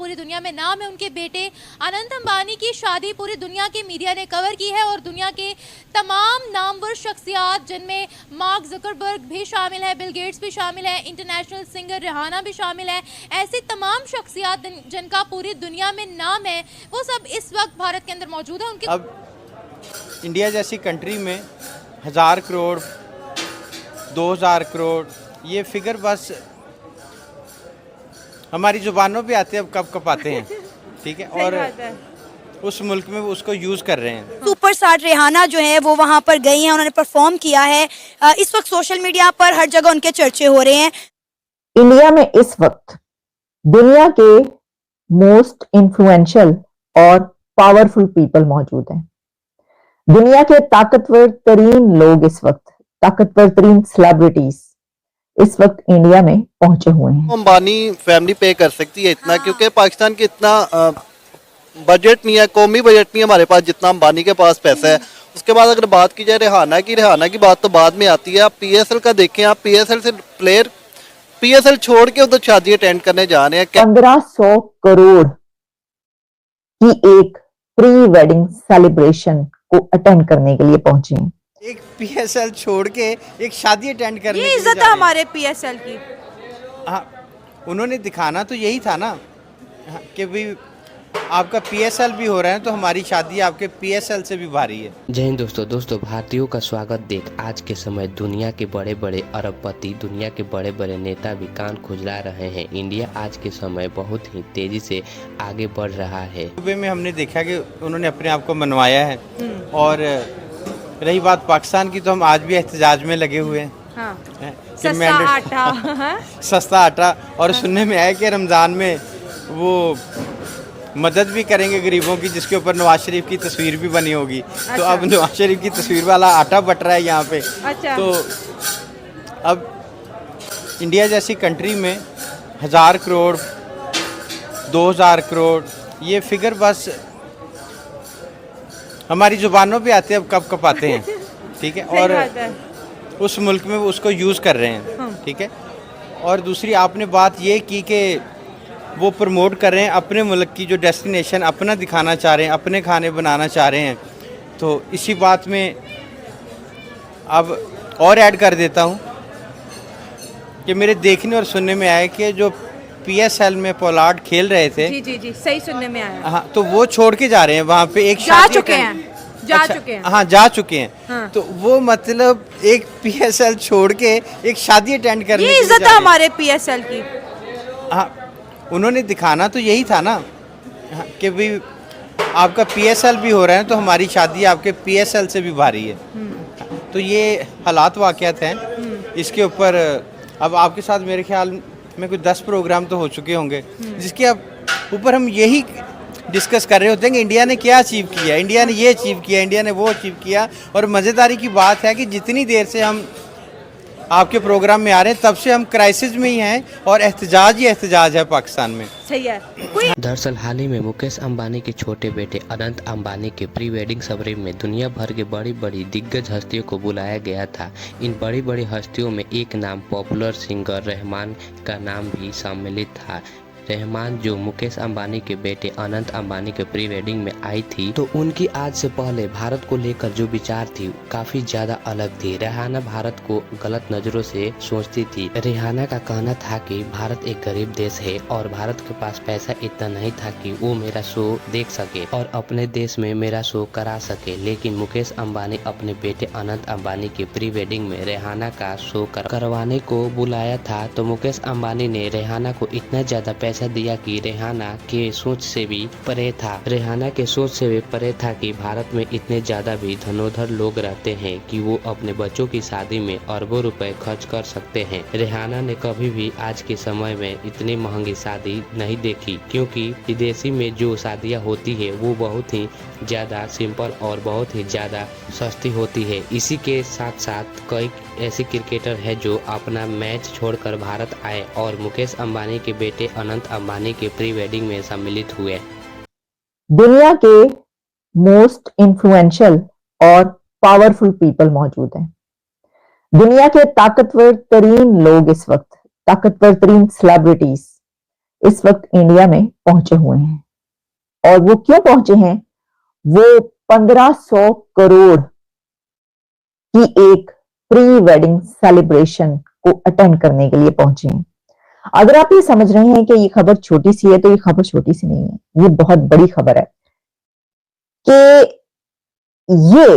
पूरी दुनिया में नाम है। उनके बेटे अनंत अंबानी की शादी पूरी दुनिया की मीडिया ने कवर की है और दुनिया के तमाम नामवर शख्सियात जिनमें मार्क जुकरबर्ग भी शामिल है, बिल गेट्स भी शामिल है, इंटरनेशनल सिंगर रिहाना भी शामिल है, ऐसी तमाम शख्सियात जिनका पूरी दुनिया में नाम है, वो सब इस वक्त भारत के अंदर मौजूद है। उनके अब इंडिया जैसी कंट्री में 1000 करोड़ 2000 करोड़ ये फिगर बस हमारी जुबानों पे आते हैं, अब कब कब आते हैं, ठीक है। और उस मुल्क में वो उसको यूज़ कर रहे हैं। सुपरस्टार रेहाना जो है वो वहाँ पर गई हैं, उन्होंने परफॉर्म किया है। इस वक्त सोशल मीडिया पर हर जगह उनके चर्चे हो रहे हैं। इंडिया में इस वक्त दुनिया के मोस्ट इन्फ्लुएंशियल और पावरफुल पीपल मौजूद हैं। दुनिया के ताकतवर तरीन लोग इस वक्त, ताकतवर तरीन सेलिब्रिटीज इस वक्त इंडिया में पहुंचे हुए हैं। अंबानी फैमिली पे कर सकती है इतना, क्योंकि पाकिस्तान के इतना बजट नहीं है, कौमी बजट नहीं है हमारे पास जितना अंबानी के पास पैसा है। उसके बाद अगर बात की जाए रेहाना की बात तो बाद में आती है। आप पीएसएल का देखें, आप पीएसएल से प्लेयर पीएसएल छोड़ के उधर शादी अटेंड करने जा रहे हैं। 1500 करोड़ की एक प्री वेडिंग सेलिब्रेशन को अटेंड करने के लिए पहुंचे हैं। एक पीएसएल छोड़ के एक शादी अटेंड करने ये के लिए इज्जत जा है रहे हैं। हमारे पीएसएल की। हाँ, उन्होंने दिखाना तो यही था ना, हाँ, कि भाई आपका पीएसएल भी हो रहा है तो हमारी शादी आपके पीएसएल से भी भारी है। जय हिंद दोस्तों भारतीयों का स्वागत देख आज के समय दुनिया के बड़े बड़े अरबपति, दुनिया के बड़े बड़े नेता भी कान खुजला रहे हैं। इंडिया आज के समय बहुत ही तेजी से आगे बढ़ रहा है। सूबे में हमने देखा कि उन्होंने अपने आप को मनवाया है। और रही बात पाकिस्तान की, तो हम आज भी एहतजाज में लगे हुए हैं। हाँ। हैं, कि सस्ता मैंडेट- आटा सस्ता आटा। और सुनने में आया कि रमज़ान में वो मदद भी करेंगे गरीबों की, जिसके ऊपर नवाज शरीफ की तस्वीर भी बनी होगी। तो अब नवाज शरीफ की तस्वीर वाला आटा बट रहा है यहाँ पे। अच्छा। तो अब इंडिया जैसी कंट्री में 1000 करोड़ 2000 करोड़ ये फिगर बस हमारी जुबानों पे आते हैं, अब कब कब आते हैं, ठीक है। और उस मुल्क में वो उसको यूज़ कर रहे हैं, ठीक है। और दूसरी आपने बात ये की कि वो प्रमोट कर रहे हैं अपने मुल्क की जो डेस्टिनेशन अपना दिखाना चाह रहे हैं, अपने खाने बनाना चाह रहे हैं। तो इसी बात में अब और ऐड कर देता हूँ कि मेरे देखने और सुनने में आया कि जो पीएसएल में पोलार्ड खेल रहे थे, जी सही सुनने में आया। हाँ, तो वो छोड़ के जा रहे हैं वहाँ पे एक जा शादी चुके अटेंड- हैं, जा अच्छा, चुके हैं। हाँ जा चुके हैं। हाँ। तो वो मतलब एक पीएसएल छोड़ के एक शादी अटेंड करने ये के लिए इज्जत जा है रहे हैं। हमारे पीएसएल की। हाँ, उन्होंने दिखाना तो यही था ना, हाँ, कि भाई आपका पीएसएल भी हो रहा है तो हमारी शादी आपके पीएसएल से भी भारी है। तो ये हालात वाक़यात हैं। इसके ऊपर अब आपके साथ मेरे ख्याल में कुछ 10 प्रोग्राम तो हो चुके होंगे, जिसके अब ऊपर हम यही डिस्कस कर रहे होते हैं कि इंडिया ने क्या अचीव किया, इंडिया ने ये अचीव किया, इंडिया ने वो अचीव किया। और मज़ेदारी की बात है कि जितनी देर से हम आपके प्रोग्राम में आ रहे हैं तब से हम क्राइसिस में ही हैं और एहतजाज ही एहतजाज है पाकिस्तान में। सही है। कोई दरअसल हाल ही में मुकेश अंबानी के छोटे बेटे अनंत अंबानी के प्री वेडिंग समारोह में दुनिया भर के बड़ी बड़ी दिग्गज हस्तियों को बुलाया गया था। इन बड़ी बड़ी हस्तियों में एक नाम पॉपुलर सिंगर रहमान का नाम भी सम्मिलित था। रहमान जो मुकेश अंबानी के बेटे अनंत अंबानी के प्री वेडिंग में आई थी, तो उनकी आज से पहले भारत को लेकर जो विचार थी काफी ज्यादा अलग थी। रेहाना भारत को गलत नजरों से सोचती थी। रेहाना का कहना था कि भारत एक गरीब देश है और भारत के पास पैसा इतना नहीं था कि वो मेरा शो देख सके और अपने देश में मेरा शो करा सके। लेकिन मुकेश अंबानी अपने बेटे अनंत अंबानी के प्री वेडिंग में रेहाना का शो करवाने को बुलाया था, तो मुकेश अंबानी ने रेहाना को इतना ज्यादा पैसा दिया कि रेहाना के सोच से भी परे था। रेहाना के सोच से भी परे था कि भारत में इतने ज्यादा भी धनोधर लोग रहते हैं कि वो अपने बच्चों की शादी में अरबों रुपए खर्च कर सकते हैं। रेहाना ने कभी भी आज के समय में इतनी महंगी शादी नहीं देखी, क्योंकि विदेशी में जो शादियां होती है वो बहुत ही ज्यादा सिंपल और बहुत ही ज्यादा सस्ती होती है। इसी के साथ साथ कई ऐसे क्रिकेटर है जो अपना मैच छोड़कर भारत आए और मुकेश अंबानी के बेटे अनंत अंबानी के प्री वेडिंग में सम्मिलित हुए। दुनिया के मोस्ट इन्फ्लुएंशियल और पावरफुल पीपल मौजूद हैं। दुनिया के ताकतवर तरीन लोग इस वक्त, ताकतवर तरीन सेलिब्रिटीज इस वक्त इंडिया में पहुंचे हुए हैं। और वो क्यों पहुंचे हैं? वो 1500 करोड़ की एक प्री वेडिंग सेलिब्रेशन को अटेंड करने के लिए पहुंचे हैं। अगर आप ये समझ रहे हैं कि ये खबर छोटी सी है, तो ये खबर छोटी सी नहीं है, ये बहुत बड़ी खबर है कि ये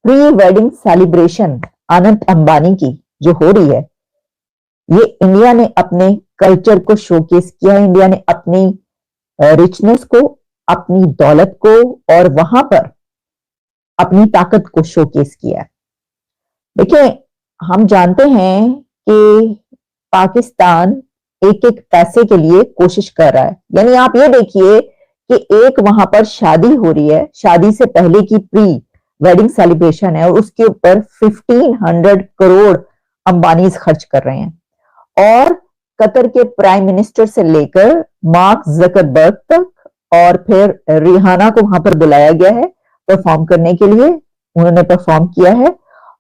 pre wedding celebration Anant Ambani की जो हो रही है, ये इंडिया ने अपने कल्चर को शोकेस किया है, इंडिया ने अपनी रिचनेस को, अपनी दौलत को और वहां पर अपनी ताकत को शोकेस किया है। देखिए, हम जानते हैं कि पाकिस्तान एक एक पैसे के लिए कोशिश कर रहा है। यानी आप ये देखिए कि एक वहां पर शादी हो रही है, शादी से पहले की प्री वेडिंग सेलिब्रेशन है और उसके ऊपर 1500 करोड़ अंबानी खर्च कर रहे हैं। और कतर के प्राइम मिनिस्टर से लेकर मार्क जकरबर्ग तक और फिर रिहाना को वहां पर बुलाया गया है परफॉर्म करने के लिए। उन्होंने परफॉर्म किया है।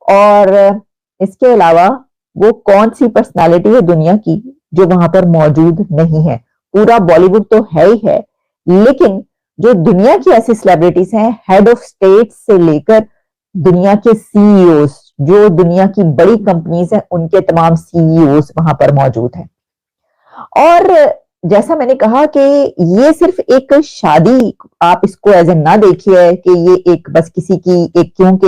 और इसके अलावा वो कौन सी पर्सनालिटी है दुनिया की जो वहां पर मौजूद नहीं है? पूरा बॉलीवुड तो है ही है, लेकिन जो दुनिया की ऐसी सेलिब्रिटीज हैं, हेड ऑफ स्टेट से लेकर दुनिया के सीईओस, जो दुनिया की बड़ी कंपनीज हैं, उनके तमाम सीईओस वहां पर मौजूद हैं। और जैसा मैंने कहा कि ये सिर्फ एक शादी, आप इसको एज ए ना देखिए कि ये एक बस किसी की एक, क्योंकि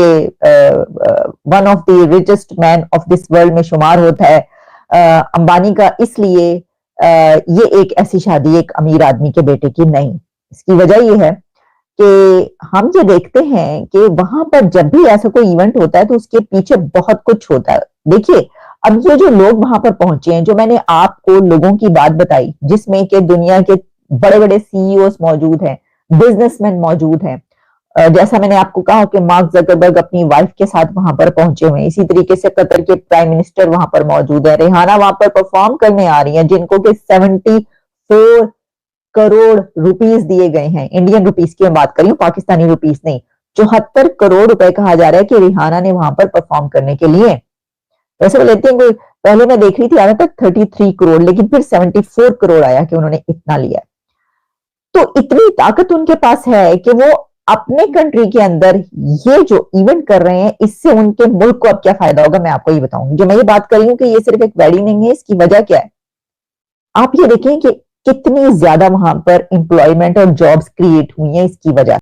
one of the richest man of this world में शुमार होता है अंबानी का, इसलिए ये एक ऐसी शादी एक अमीर आदमी के बेटे की नहीं। इसकी वजह ये है कि हम ये देखते हैं कि वहां पर जब भी ऐसा कोई इवेंट होता है तो उसके पीछे बहुत कुछ होता है। देखिए, अब ये जो लोग वहां पर पहुंचे हैं, जो मैंने आपको लोगों की बात बताई, जिसमें कि दुनिया के बड़े बड़े सीईओस मौजूद हैं, बिजनेसमैन मौजूद हैं, जैसा मैंने आपको कहा कि मार्क जकरबर्ग अपनी वाइफ के साथ वहां पर पहुंचे हुए हैं, इसी तरीके से कतर के प्राइम मिनिस्टर वहां पर मौजूद है, रिहाना वहां पर परफॉर्म करने आ रही है, जिनको कि 74 करोड़ रुपीस दिए गए हैं। इंडियन रुपीस की मैं बात कर रही हूँ, पाकिस्तानी रुपीस नहीं। 74 करोड़ रुपए कहा जा रहा है कि रिहाना ने वहां पर परफॉर्म करने के लिए। वैसे वो लेते हैं, पहले मैं देख रही थी आया था 33 करोड़, लेकिन फिर 74 करोड़ आया कि उन्होंने इतना लिया। तो इतनी ताकत उनके पास है कि वो अपने कंट्री के अंदर ये जो इवेंट कर रहे हैं, इससे उनके मुल्क को अब क्या फायदा होगा, मैं आपको ये बताऊंगी। जो मैं ये बात कर रही हूँ कि ये सिर्फ एक वेडिंग नहीं है, इसकी वजह क्या है? आप ये देखें कि कितनी ज्यादा वहां पर एम्प्लॉयमेंट और जॉब्स क्रिएट हुई हैं इसकी वजह।